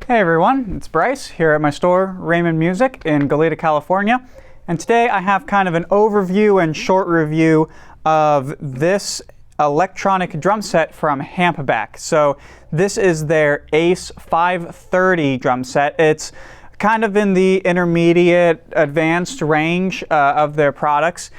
Hey everyone, it's Bryce here at my store, Raymond Music in Goleta, California. And today I have kind of an overview and short review of this electronic drum set from Hampback. So this is their ACE-530 drum set. It's kind of in the intermediate advanced range of their products.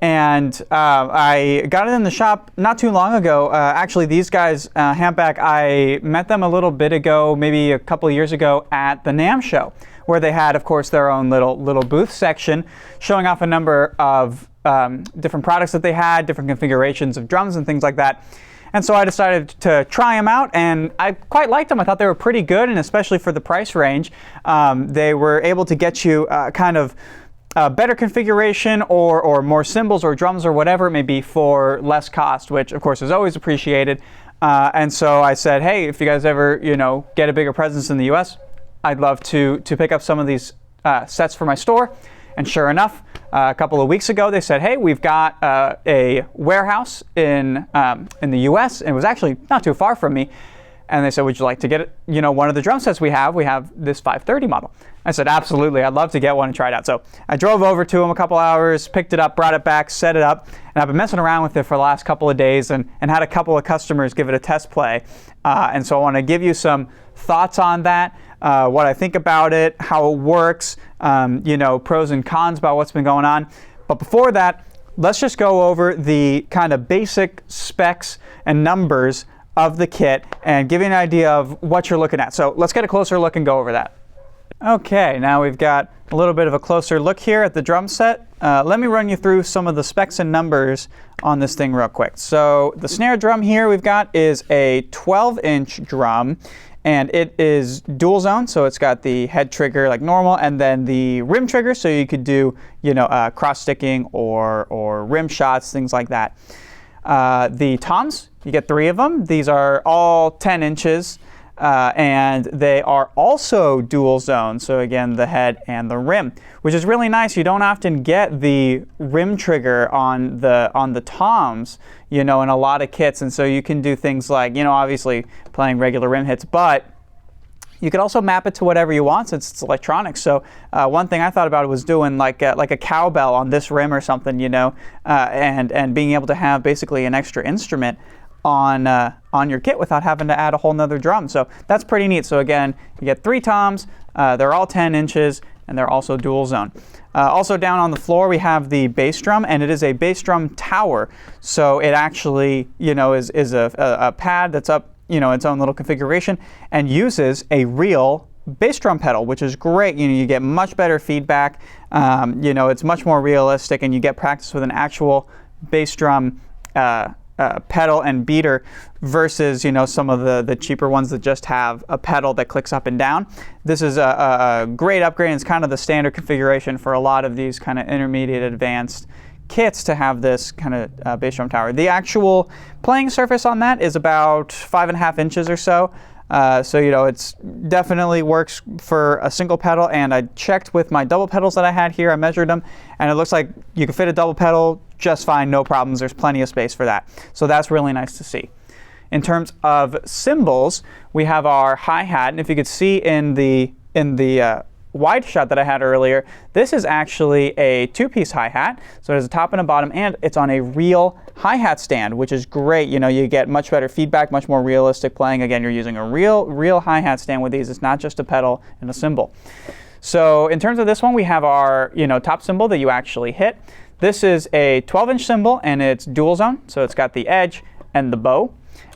And I got it in the shop not too long ago. Actually, these guys, Hampback, I met them a little bit ago, maybe a couple of years ago at the NAMM show, where they had, of course, their own little booth section showing off a number of different products that they had, different configurations of drums and things like that. And so I decided to try them out, and I quite liked them. I thought they were pretty good, and especially for the price range, they were able to get you kind of better configuration or more cymbals or drums or whatever it may be for less cost, which of course is always appreciated. And so I said, hey, if you guys ever get a bigger presence in the US, I'd love to pick up some of these sets for my store. And sure enough, a couple of weeks ago they said, hey, we've got a warehouse in the US, and it was actually not too far from me. And they said, would you like to get one of the drum sets we have? We have this 530 model. I said, absolutely, I'd love to get one and try it out. So I drove over to them a couple hours, picked it up, brought it back, set it up, and I've been messing around with it for the last couple of days and had a couple of customers give it a test play. And so I want to give you some thoughts on that, what I think about it, how it works, pros and cons about what's been going on. But before that, let's just go over the kind of basic specs and numbers of the kit and give you an idea of what you're looking at. So let's get a closer look and go over that. Okay, now we've got a little bit of a closer look here at the drum set. Let me run you through some of the specs and numbers on this thing real quick. So the snare drum here we've got is a 12-inch drum, and it is dual zone, so it's got the head trigger like normal and then the rim trigger, so you could do cross sticking or rim shots, things like that. The toms, you get 3 of them. These are all 10 inches. And they are also dual zone, so again the head and the rim, which is really nice. You don't often get the rim trigger on the toms, in a lot of kits, and so you can do things like obviously playing regular rim hits, but you could also map it to whatever you want since it's electronic. So one thing I thought about was doing like a cowbell on this rim or something, and being able to have basically an extra instrument on your kit without having to add a whole nother drum. So that's pretty neat. So again, you get 3 toms, they're all 10 inches, and they're also dual zone. Also down on the floor we have the bass drum, and it is a bass drum tower. So it actually is a pad that's up its own little configuration and uses a real bass drum pedal, which is great. You get much better feedback. It's much more realistic, and you get practice with an actual bass drum pedal and beater versus some of the cheaper ones that just have a pedal that clicks up and down. This is a great upgrade, and it's kind of the standard configuration for a lot of these kind of intermediate advanced kits to have this kind of bass drum tower. The actual playing surface on that is about 5.5 inches or so. So it's definitely works for a single pedal, and I checked with my double pedals that I had here. I measured them, and it looks like you can fit a double pedal just fine, no problems. There's plenty of space for that. So that's really nice to see. In terms of cymbals, we have our hi-hat, and if you could see in the wide shot that I had earlier, this is actually a 2-piece hi-hat. So there's a top and a bottom, and it's on a real hi-hat stand, which is great. You get much better feedback, much more realistic playing. Again, you're using a real hi-hat stand with these. It's not just a pedal and a cymbal. So in terms of this one, we have our top cymbal that you actually hit. This is a 12-inch cymbal, and it's dual zone, so it's got the edge and the bow.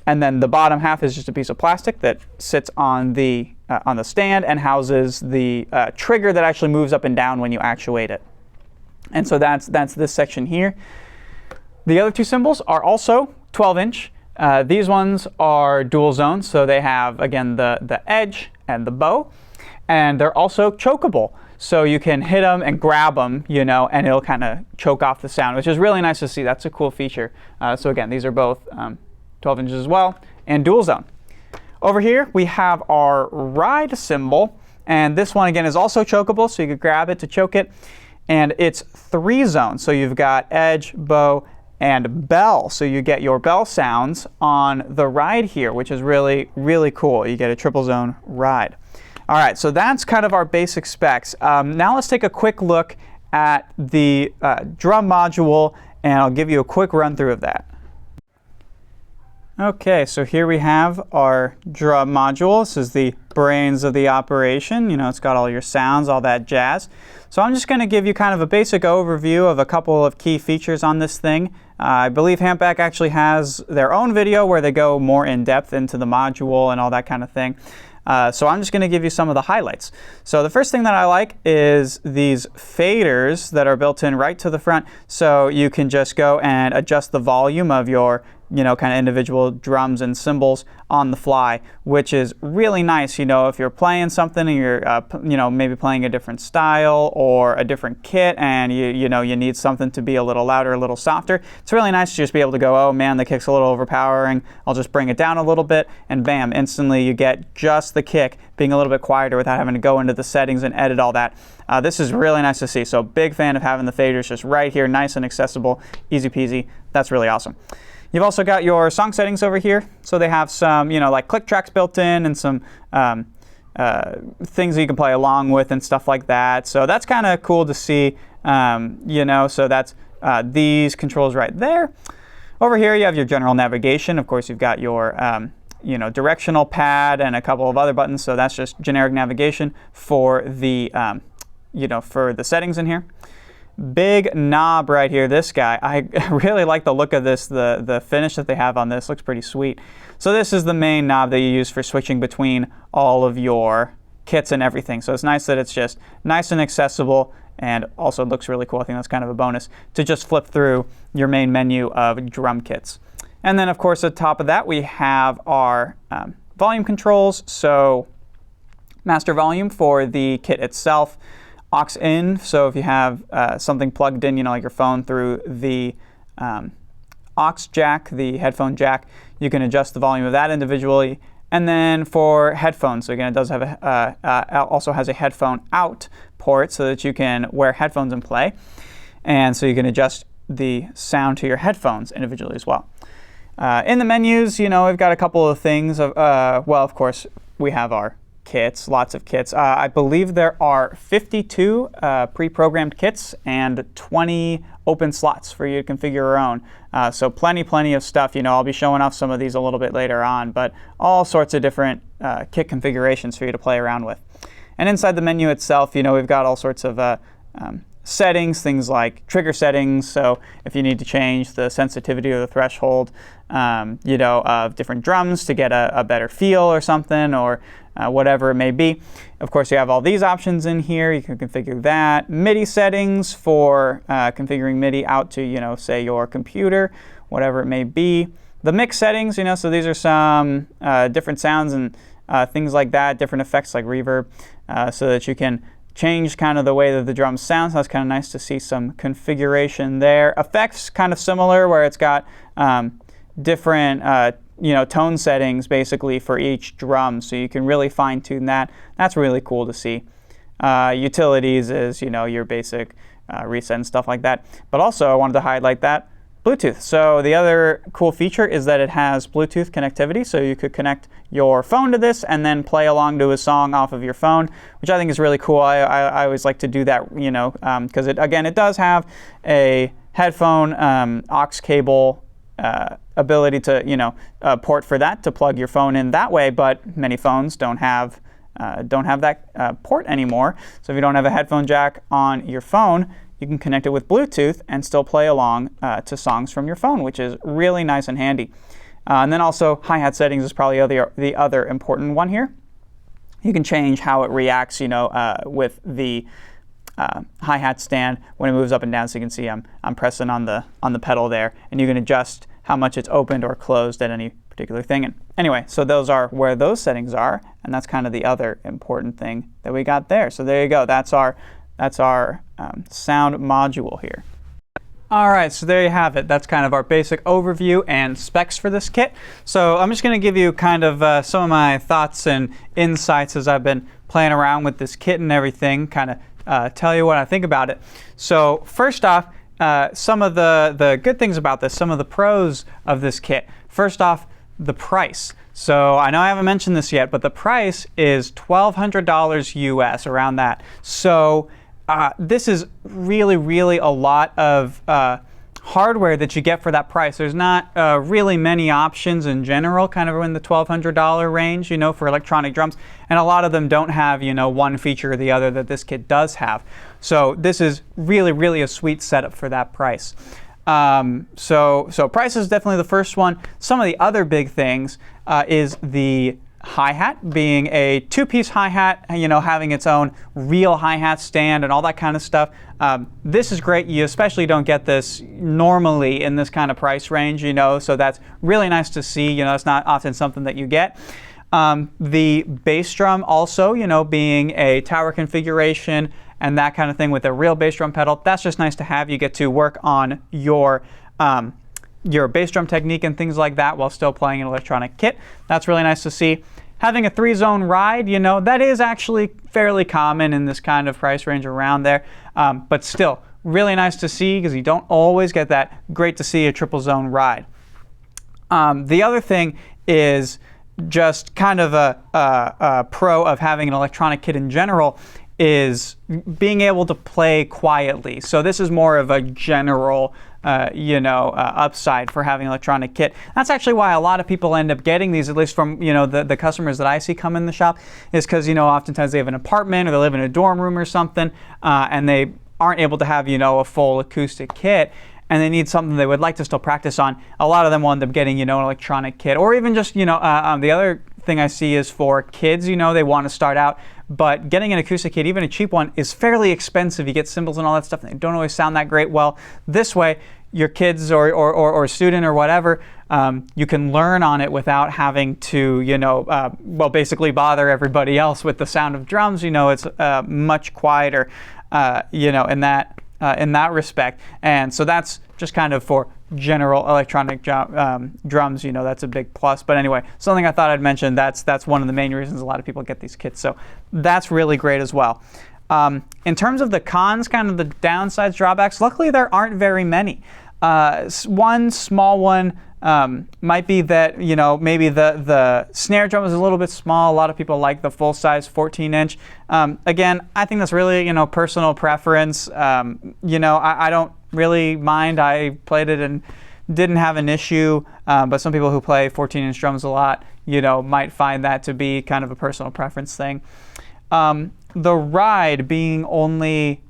And then the bottom half is just a piece of plastic that sits on the stand and houses the trigger that actually moves up and down when you actuate it. And so that's this section here. The other 2 cymbals are also 12-inch. These ones are dual zone, so they have, again, the edge and the bow. And they're also chokeable. So you can hit them and grab them, and it'll kind of choke off the sound, which is really nice to see. That's a cool feature. So again, these are both 12 inches as well, and dual zone. Over here, we have our ride cymbal, and this one again is also chokeable, so you could grab it to choke it. And it's 3 zones, so you've got edge, bow, and bell. So you get your bell sounds on the ride here, which is really, really cool. You get a triple zone ride. All right, so that's kind of our basic specs. Now let's take a quick look at the drum module, and I'll give you a quick run through of that. Okay, so here we have our drum module. This is the brains of the operation. You know, it's got all your sounds, all that jazz. So I'm just going to give you kind of a basic overview of a couple of key features on this thing. I believe Hampback actually has their own video where they go more in depth into the module and all that kind of thing. So I'm just going to give you some of the highlights. So the first thing that I like is these faders that are built in right to the front. So you can just go and adjust the volume of your kind of individual drums and cymbals on the fly, which is really nice. If you're playing something and you're, maybe playing a different style or a different kit, and you need something to be a little louder, a little softer. It's really nice to just be able to go, oh man, the kick's a little overpowering. I'll just bring it down a little bit, and bam, instantly you get just the kick being a little bit quieter without having to go into the settings and edit all that. This is really nice to see. So big fan of having the faders just right here, nice and accessible, easy peasy. That's really awesome. You've also got your song settings over here. So they have some, like click tracks built in and some things that you can play along with and stuff like that. So that's kind of cool to see, so that's these controls right there. Over here you have your general navigation. Of course, you've got your, directional pad and a couple of other buttons. So that's just generic navigation for the, for the settings in here. Big knob right here, this guy. I really like the look of this. The finish that they have on this looks pretty sweet. So this is the main knob that you use for switching between all of your kits and everything. So it's nice that it's just nice and accessible, and also looks really cool. I think that's kind of a bonus to just flip through your main menu of drum kits. And then of course at the top of that we have our volume controls. So master volume for the kit itself. Aux in, so if you have something plugged in, like your phone through the aux jack, the headphone jack, you can adjust the volume of that individually. And then for headphones, so again, it does have also has a headphone out port so that you can wear headphones and play. And so you can adjust the sound to your headphones individually as well. In the menus, we've got a couple of things. Of course, we have our kits, lots of kits. I believe there are 52 pre-programmed kits and 20 open slots for you to configure your own. So plenty of stuff. I'll be showing off some of these a little bit later on, but all sorts of different kit configurations for you to play around with. And inside the menu itself, we've got all sorts of settings, things like trigger settings. So if you need to change the sensitivity or the threshold, of different drums to get a better feel or something, or whatever it may be. Of course, you have all these options in here. You can configure that. MIDI settings for configuring MIDI out to, say your computer, whatever it may be. The mix settings, so these are some different sounds and things like that, different effects like reverb, so that you can change kind of the way that the drum sounds. So that's kind of nice to see some configuration there. Effects kind of similar, where it's got different tone settings basically for each drum, so you can really fine tune that. That's really cool to see. Utilities is your basic reset and stuff like that. But also I wanted to highlight that Bluetooth. So the other cool feature is that it has Bluetooth connectivity, so you could connect your phone to this and then play along to a song off of your phone, which I think is really cool. I always like to do that, because it does have a headphone aux cable ability to port for that to plug your phone in that way, but many phones don't have that port anymore. So if you don't have a headphone jack on your phone, you can connect it with Bluetooth and still play along to songs from your phone, which is really nice and handy. And then also hi-hat settings is probably the other important one here. You can change how it reacts, with the hi-hat stand when it moves up and down. So you can see I'm pressing on the pedal there, and you can adjust how much it's opened or closed at any particular thing. And anyway, so those are where those settings are, and that's kind of the other important thing that we got there. So there you go. That's our sound module here. All right, so there you have it. That's kind of our basic overview and specs for this kit. So I'm just going to give you kind of some of my thoughts and insights as I've been playing around with this kit and everything, kind of tell you what I think about it. So first off, some of the good things about this, some of the pros of this kit. First off, the price. So I know I haven't mentioned this yet, but the price is $1,200 US, around that. So this is really a lot of hardware that you get for that price. There's not really many options in general, kind of in the $1,200 range, for electronic drums. And a lot of them don't have, one feature or the other that this kit does have. So this is really a sweet setup for that price. So price is definitely the first one. Some of the other big things is the hi-hat, being a two-piece hi-hat, having its own real hi-hat stand and all that kind of stuff. This is great. You especially don't get this normally in this kind of price range, so that's really nice to see. It's not often something that you get. The bass drum also, being a tower configuration and that kind of thing with a real bass drum pedal, that's just nice to have. You get to work on your bass drum technique and things like that while still playing an electronic kit. That's really nice to see. Having a 3-zone ride, that is actually fairly common in this kind of price range around there, but still really nice to see because you don't always get that. Great to see a triple zone ride. The other thing is just kind of a pro of having an electronic kit in general is being able to play quietly. So this is more of a general upside for having an electronic kit. That's actually why a lot of people end up getting these, at least from the customers that I see come in the shop, is because oftentimes they have an apartment or they live in a dorm room or something, and they aren't able to have a full acoustic kit, and they need something they would like to still practice on. A lot of them will end up getting an electronic kit, or even just the other thing I see is for kids. They want to start out, but getting an acoustic kit, even a cheap one, is fairly expensive. You get cymbals and all that stuff, and they don't always sound that great. Well, this way, your kids or student or whatever, you can learn on it without having to, basically bother everybody else with the sound of drums. It's much quieter, in that respect. And so that's just kind of for general electronic drums, that's a big plus. But anyway, something I thought I'd mention, that's one of the main reasons a lot of people get these kits. So that's really great as well. In terms of the cons, kind of the downsides, drawbacks, luckily there aren't very many. One small one might be that, maybe the snare drum is a little bit small. A lot of people like the full-size 14-inch. Again, I think that's really, personal preference. I don't really mind. I played it and didn't have an issue, but some people who play 14-inch drums a lot, might find that to be kind of a personal preference thing. The ride being only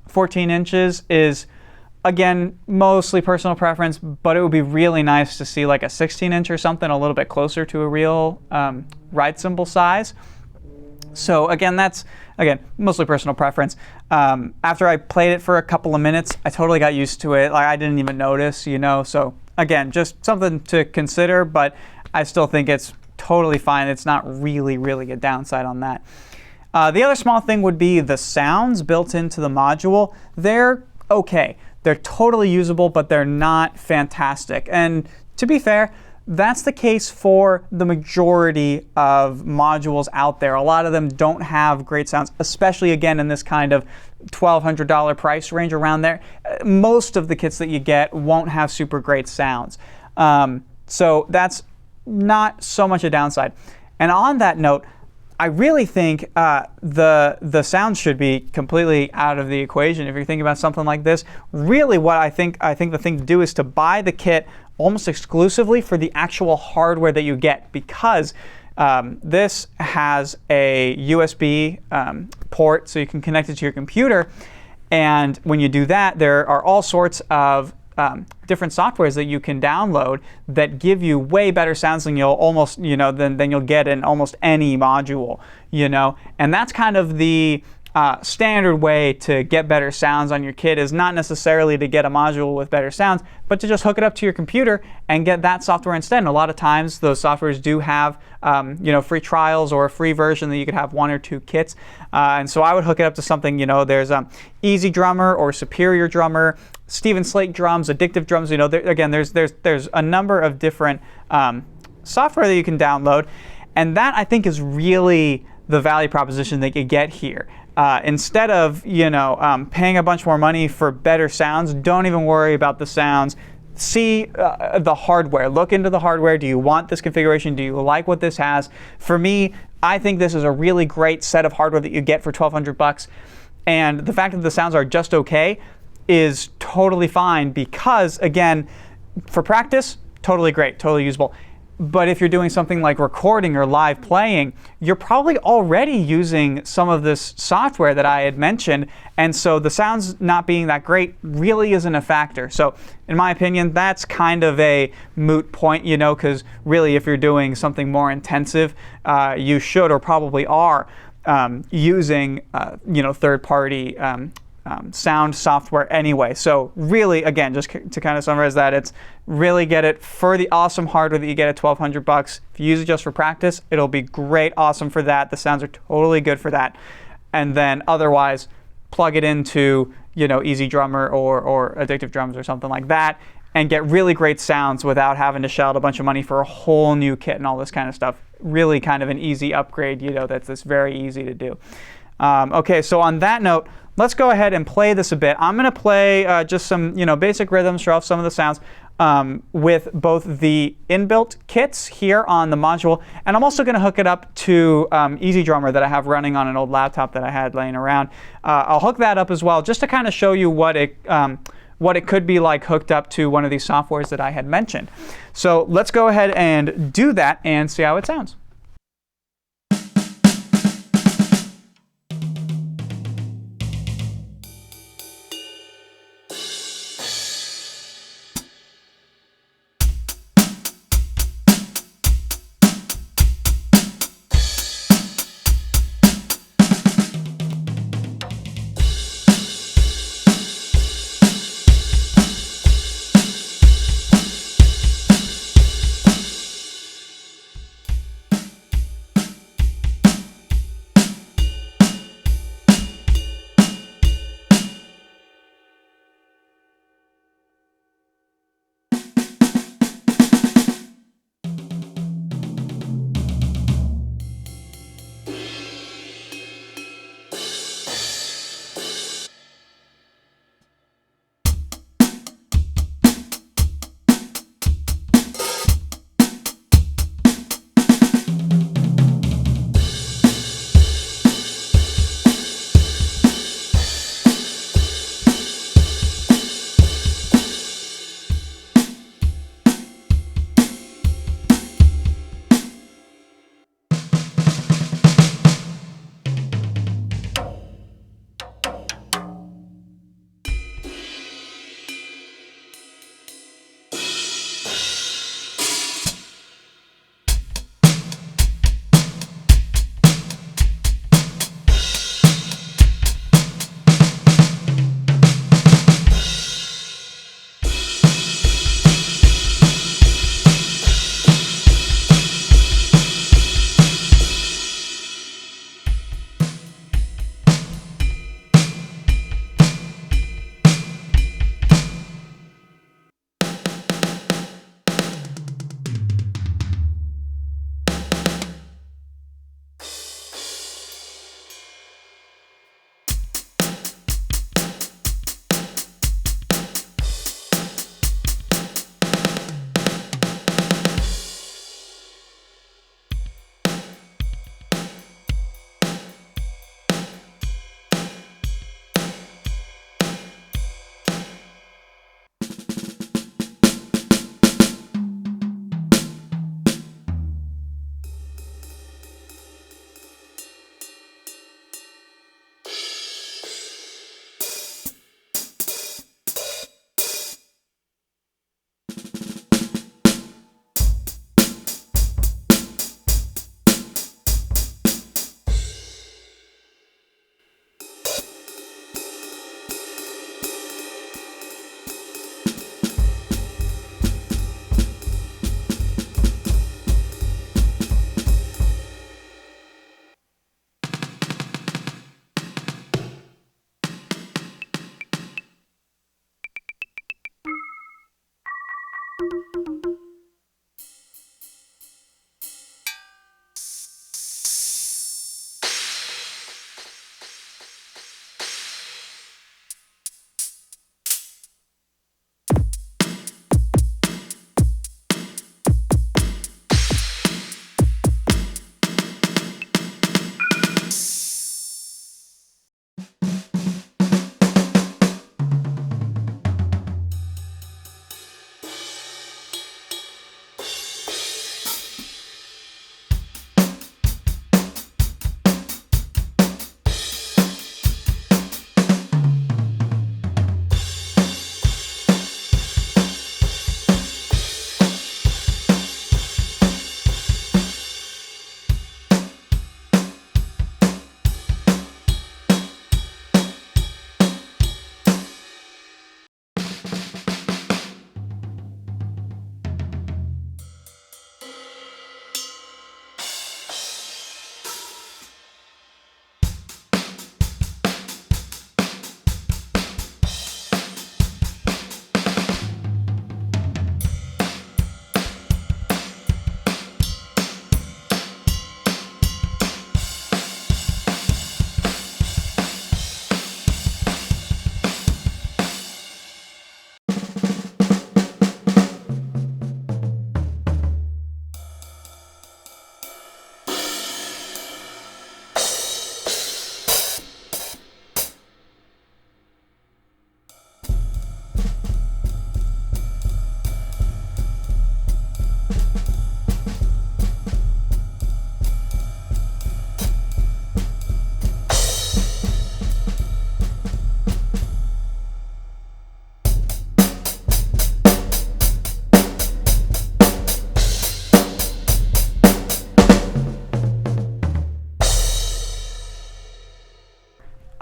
14 inches is, again, mostly personal preference, but it would be really nice to see like a 16-inch or something a little bit closer to a real ride cymbal size. So again, that's mostly personal preference. After I played it for a couple of minutes, I totally got used to it. Like I didn't even notice, So again, just something to consider, but I still think it's totally fine. It's not really a downside on that. The other small thing would be the sounds built into the module. They're okay. They're totally usable, but they're not fantastic. And to be fair, that's the case for the majority of modules out there. A lot of them don't have great sounds, especially again in this kind of $1,200 price range around there. Most of the kits that you get won't have super great sounds. So that's not so much a downside. And on that note, I really think the sound should be completely out of the equation if you're thinking about something like this. Really, what I think the thing to do is to buy the kit almost exclusively for the actual hardware that you get, because this has a USB port, so you can connect it to your computer. And when you do that, there are all sorts of different softwares that you can download that give you way better sounds than you'll almost, than you'll get in almost any module, And that's kind of the standard way to get better sounds on your kit, is not necessarily to get a module with better sounds, but to just hook it up to your computer and get that software instead. And a lot of times those softwares do have free trials or a free version that you could have one or two kits. And so I would hook it up to something, there's EZDrummer or Superior Drummer, Steven Slate drums, Addictive drums. Again, there's a number of different software that you can download, and that I think is really the value proposition that you get here. Instead of paying a bunch more money for better sounds, don't even worry about the sounds. see the hardware. Look into the hardware. Do you want this configuration? Do you like what this has? For me, I think this is a really great set of hardware that you get for 1,200 bucks. And the fact that the sounds are just okay is totally fine because, again, for practice, totally great, totally usable. But if you're doing something like recording or live playing, you're probably already using some of this software that I had mentioned. And so the sounds not being that great really isn't a factor. So in my opinion, that's kind of a moot point, you know, because really if you're doing something more intensive, you should or probably are using, you know, third-party sound software anyway. So really, again, just to kind of summarize that, it's really get it for the awesome hardware that you get at 1,200 bucks. If you use it just for practice, it'll be great, awesome for that. The sounds are totally good for that. And then otherwise, plug it into, you know, EZDrummer or Addictive Drums or something like that, and get really great sounds without having to shell out a bunch of money for a whole new kit and all this kind of stuff. Really kind of an easy upgrade, you know, that's very easy to do. Okay, so on that note, let's go ahead and play this a bit. I'm going to play just some, you know, basic rhythms, show off some of the sounds with both the inbuilt kits here on the module, and I'm also going to hook it up to EZDrummer that I have running on an old laptop that I had laying around. I'll hook that up as well, just to kind of show you what it could be like hooked up to one of these softwares that I had mentioned. So let's go ahead and do that and see how it sounds.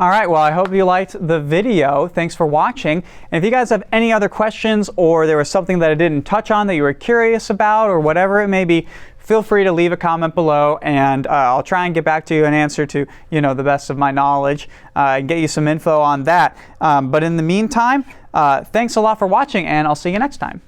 All right, well, I hope you liked the video. Thanks for watching. And if you guys have any other questions, or there was something that I didn't touch on that you were curious about, or whatever it may be, feel free to leave a comment below, and I'll try and get back to you and answer to, the best of my knowledge, and get you some info on that. But in the meantime, thanks a lot for watching, and I'll see you next time.